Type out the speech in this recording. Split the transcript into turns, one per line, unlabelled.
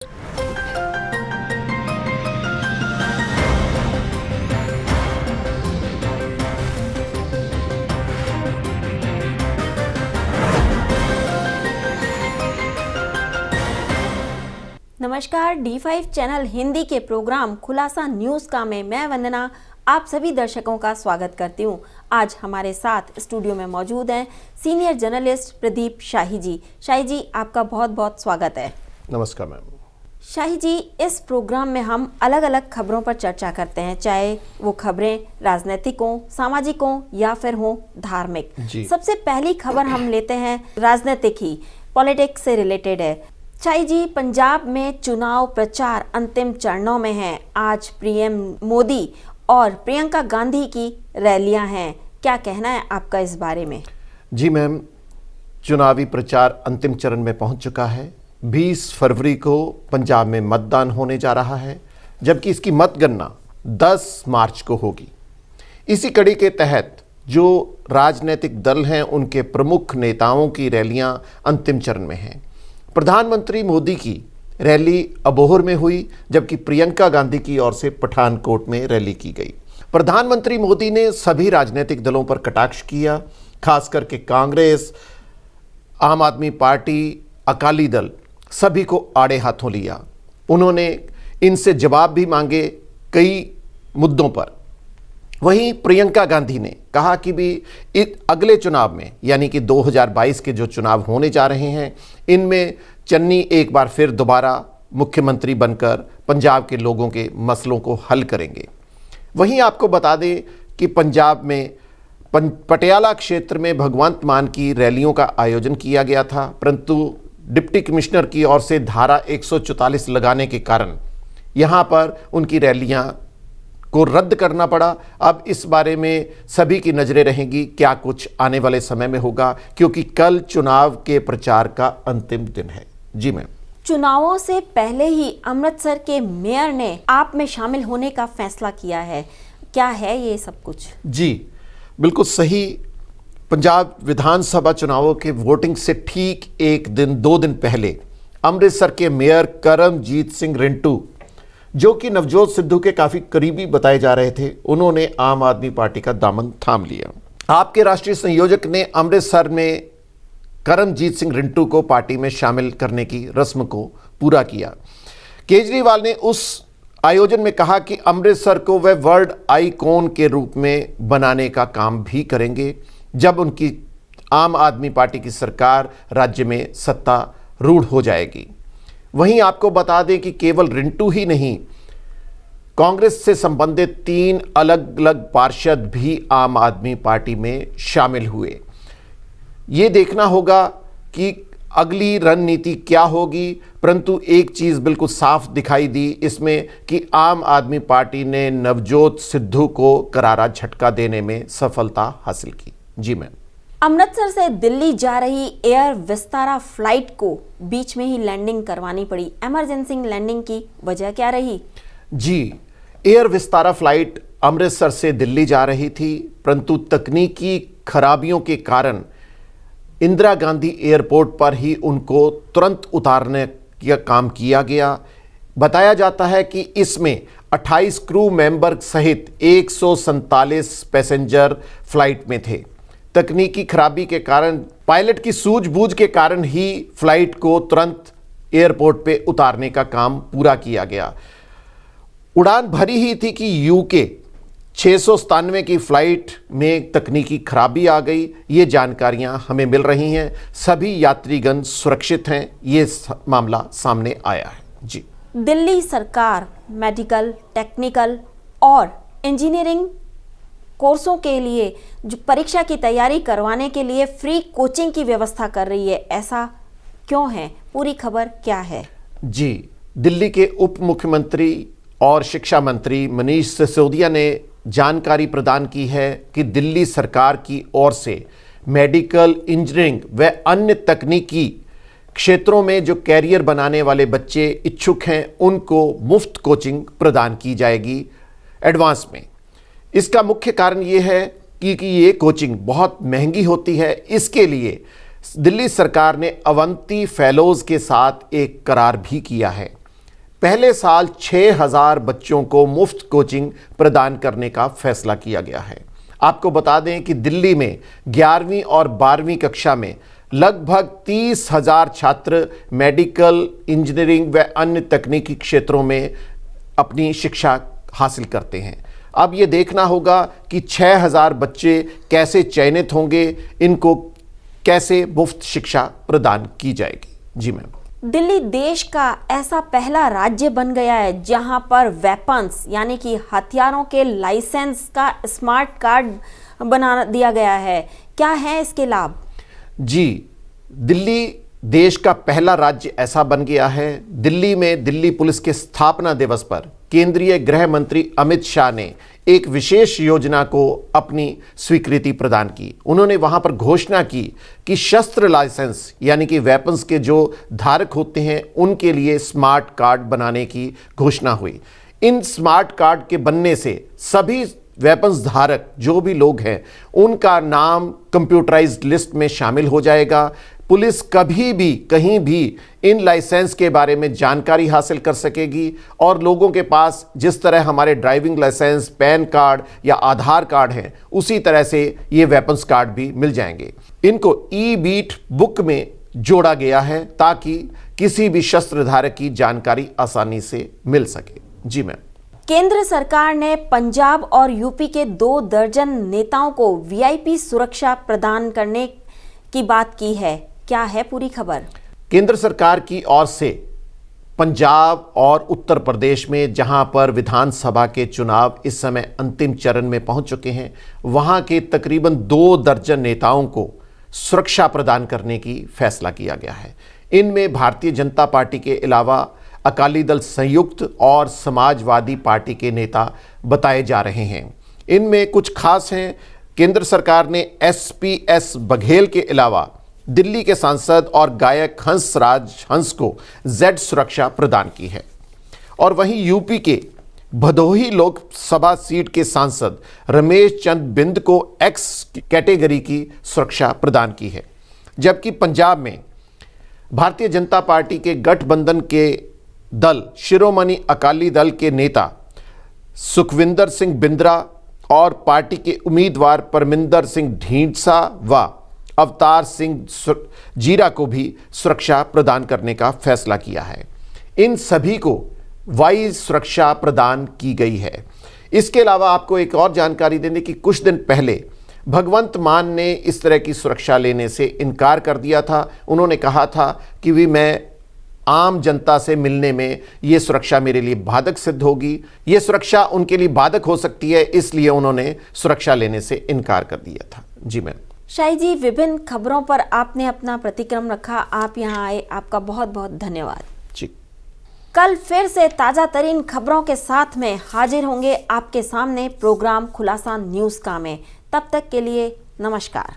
नमस्कार, D5 channel Hindi के programme खुलासा न्यूज का में मैं वंदना आप सभी दर्शकों का स्वागत करती हूं। आज हमारे साथ स्टूडियो में मौजूद हैं सीनियर जर्नलिस्ट प्रदीप शाही जी। शाही जी, आपका बहुत बहुत स्वागत है।
नमस्कार मैम।
शाही जी, इस प्रोग्राम में हम अलग अलग खबरों पर चर्चा करते हैं, चाहे वो खबरें राजनीतिक हों, सामाजिक हों या फिर हों धार्मिक। सबसे पहली खबर हम लेते हैं राजनीतिक ही, पॉलिटिक्स से रिलेटेड है। शाही जी, पंजाब में चुनाव प्रचार अंतिम चरणों में है। आज पीएम मोदी और प्रियंका गांधी की रैलियां हैं, क्या कहना है आपका इस बारे में?
जी मैम, चुनावी प्रचार अंतिम चरण में पहुंच चुका है। 20 फरवरी को पंजाब में मतदान होने जा रहा है, जबकि इसकी मतगणना 10 मार्च को होगी। इसी कड़ी के तहत जो राजनीतिक दल हैं उनके प्रमुख नेताओं की रैलियां अंतिम चरण में हैं। प्रधानमंत्री मोदी की रैली अबोहर में हुई, जबकि प्रियंका गांधी की ओर से पठानकोट में रैली की गई। प्रधानमंत्री मोदी ने सभी राजनीतिक दलों पर कटाक्ष किया, खास करके कांग्रेस, आम आदमी पार्टी, अकाली दल सभी को आड़े हाथों लिया। उन्होंने इनसे जवाब भी मांगे कई मुद्दों पर। वहीं प्रियंका गांधी ने कहा कि भी अगले चुनाव में, यानी कि 2022 के जो चुनाव होने जा रहे हैं, इनमें चन्नी एक बार फिर दोबारा मुख्यमंत्री बनकर पंजाब के लोगों के मसलों को हल करेंगे। वहीं आपको बता दें कि पंजाब में पटियाला क्षेत्र में भगवंत मान की रैलियों का आयोजन किया गया था, परंतु डिप्टी कमिश्नर की ओर से धारा 144 लगाने के कारण यहाँ पर उनकी रैलियाँ को रद्द करना पड़ा। अब इस बारे में सभी की नजरें रहेंगी, क्या कुछ आने वाले समय में होगा, क्योंकि कल चुनाव के प्रचार का अंतिम दिन है। जी मैम।
चुनावों से पहले ही अमृतसर के मेयर ने आप में शामिल होने का फैसला किया है, क्या है ये सब कुछ? जी
बिल्कुल सही। पंजाब विधानसभा चुनावों के वोटिंग से ठीक एक दिन 2 दिन पहले अमृतसर के मेयर करमजीत सिंह रिंटू, जो कि नवजोत सिद्धू के काफ़ी करीबी बताए जा रहे थे, उन्होंने आम आदमी पार्टी का दामन थाम लिया। आपके राष्ट्रीय संयोजक ने अमृतसर में करमजीत सिंह रिंटू को पार्टी में शामिल करने की रस्म को पूरा किया। केजरीवाल ने उस आयोजन में कहा कि अमृतसर को वह वर्ल्ड आइकॉन के रूप में बनाने का काम भी करेंगे जब उनकी आम आदमी पार्टी की सरकार राज्य में सत्तारूढ़ हो जाएगी। वहीं आपको बता दें कि केवल रिंटू ही नहीं, कांग्रेस से संबंधित 3 अलग अलग पार्षद भी आम आदमी पार्टी में शामिल हुए। ये देखना होगा कि अगली रणनीति क्या होगी, परंतु एक चीज़ बिल्कुल साफ दिखाई दी इसमें कि आम आदमी पार्टी ने नवजोत सिद्धू को करारा झटका देने में सफलता हासिल की। जी मैम।
अमृतसर से दिल्ली जा रही एयर विस्तारा फ्लाइट को बीच में ही लैंडिंग करवानी पड़ी, इमरजेंसी लैंडिंग की वजह क्या रही?
जी, एयर विस्तारा फ्लाइट अमृतसर से दिल्ली जा रही थी, परंतु तकनीकी खराबियों के कारण इंदिरा गांधी एयरपोर्ट पर ही उनको तुरंत उतारने का काम किया गया। बताया जाता है कि इसमें 28 क्रू मेंबर सहित 147 पैसेंजर फ्लाइट में थे। तकनीकी खराबी के कारण, पायलट की सूझबूझ के कारण ही फ्लाइट को तुरंत एयरपोर्ट पे उतारने का काम पूरा किया गया। उड़ान भरी ही थी कि यूके 697 की फ्लाइट में तकनीकी खराबी आ गई। ये जानकारियां हमें मिल रही हैं। सभी यात्रीगण सुरक्षित हैं, ये मामला सामने आया है। जी।
दिल्ली सरकार मेडिकल, टेक्निकल और इंजीनियरिंग कोर्सों के लिए जो परीक्षा की तैयारी करवाने के लिए फ्री कोचिंग की व्यवस्था कर रही है, ऐसा क्यों है? पूरी खबर क्या है?
जी, दिल्ली के उप मुख्यमंत्री और शिक्षा मंत्री मनीष सिसोदिया ने जानकारी प्रदान की है कि दिल्ली सरकार की ओर से मेडिकल, इंजीनियरिंग व अन्य तकनीकी क्षेत्रों में जो कैरियर बनाने वाले बच्चे इच्छुक हैं उनको मुफ्त कोचिंग प्रदान की जाएगी एडवांस में। इसका मुख्य कारण ये है कि ये कोचिंग बहुत महंगी होती है। इसके लिए दिल्ली सरकार ने अवंती फेलोज के साथ एक करार भी किया है। पहले साल 6000 बच्चों को मुफ्त कोचिंग प्रदान करने का फैसला किया गया है। आपको बता दें कि दिल्ली में 11वीं और 12वीं कक्षा में लगभग 30,000 छात्र मेडिकल, इंजीनियरिंग व अन्य तकनीकी क्षेत्रों में अपनी शिक्षा हासिल करते हैं। अब ये देखना होगा कि 6000 बच्चे कैसे चयनित होंगे, इनको कैसे मुफ्त शिक्षा प्रदान की जाएगी। जी मैम।
दिल्ली देश का ऐसा पहला राज्य बन गया है जहां पर वेपन्स यानी कि हथियारों के लाइसेंस का स्मार्ट कार्ड बना दिया गया है। क्या है इसके लाभ?
जी, दिल्ली देश का पहला राज्य ऐसा बन गया है। दिल्ली में दिल्ली पुलिस के स्थापना दिवस पर केंद्रीय गृह मंत्री अमित शाह ने एक विशेष योजना को अपनी स्वीकृति प्रदान की। उन्होंने वहां पर घोषणा की कि शस्त्र लाइसेंस यानी कि वेपन्स के जो धारक होते हैं उनके लिए स्मार्ट कार्ड बनाने की घोषणा हुई। इन स्मार्ट कार्ड के बनने से सभी वेपन्स धारक जो भी लोग हैं उनका नाम कंप्यूटराइज्ड लिस्ट में शामिल हो जाएगा। पुलिस कभी भी कहीं भी इन लाइसेंस के बारे में जानकारी हासिल कर सकेगी और लोगों के पास जिस तरह हमारे ड्राइविंग लाइसेंस, पैन कार्ड या आधार कार्ड हैं उसी तरह से ये वेपन्स कार्ड भी मिल जाएंगे। इनको ई बीट बुक में जोड़ा गया है ताकि किसी भी शस्त्रधारक की जानकारी आसानी से मिल सके। जी मैम।
केंद्र सरकार ने पंजाब और यूपी के 2 दर्जन नेताओं को वीआईपी सुरक्षा प्रदान करने की बात की है। क्या है पूरी खबर?
केंद्र सरकार की ओर से पंजाब और उत्तर प्रदेश में जहां पर विधानसभा के चुनाव इस समय अंतिम चरण में पहुंच चुके हैं, वहां के तकरीबन 2 दर्जन नेताओं को सुरक्षा प्रदान करने की फैसला किया गया है। इनमें भारतीय जनता पार्टी के अलावा अकाली दल संयुक्त और समाजवादी पार्टी के नेता बताए जा रहे हैं। इनमें कुछ खास हैं। केंद्र सरकार ने एसपीएस बघेल के अलावा दिल्ली के सांसद और गायक हंसराज हंस को जेड सुरक्षा प्रदान की है और वहीं यूपी के भदोही लोकसभा सीट के सांसद रमेश चंद बिंद को एक्स कैटेगरी की सुरक्षा प्रदान की है। जबकि पंजाब में भारतीय जनता पार्टी के गठबंधन के दल शिरोमणि अकाली दल के नेता सुखविंदर सिंह बिंद्रा और पार्टी के उम्मीदवार परमिंदर सिंह ढींढसा व अवतार सिंह जीरा को भी सुरक्षा प्रदान करने का फैसला किया है। इन सभी को वाई सुरक्षा प्रदान की गई है। इसके अलावा आपको एक और जानकारी देने की, कुछ दिन पहले भगवंत मान ने इस तरह की सुरक्षा लेने से इनकार कर दिया था। उन्होंने कहा था कि मैं आम जनता से मिलने में ये सुरक्षा मेरे लिए बाधक सिद्ध होगी। ये सुरक्षा उनके लिए बाधक हो सकती है, इसलिए उन्होंने सुरक्षा लेने से इनकार कर दिया था। जी मैम।
शाही जी, विभिन्न खबरों पर आपने अपना प्रतिक्रम रखा। आप यहाँ आए, आपका बहुत बहुत धन्यवाद।
जी।
कल फिर से ताजा तरीन खबरों के साथ में हाजिर होंगे आपके सामने प्रोग्राम खुलासा न्यूज का में। तब तक के लिए नमस्कार।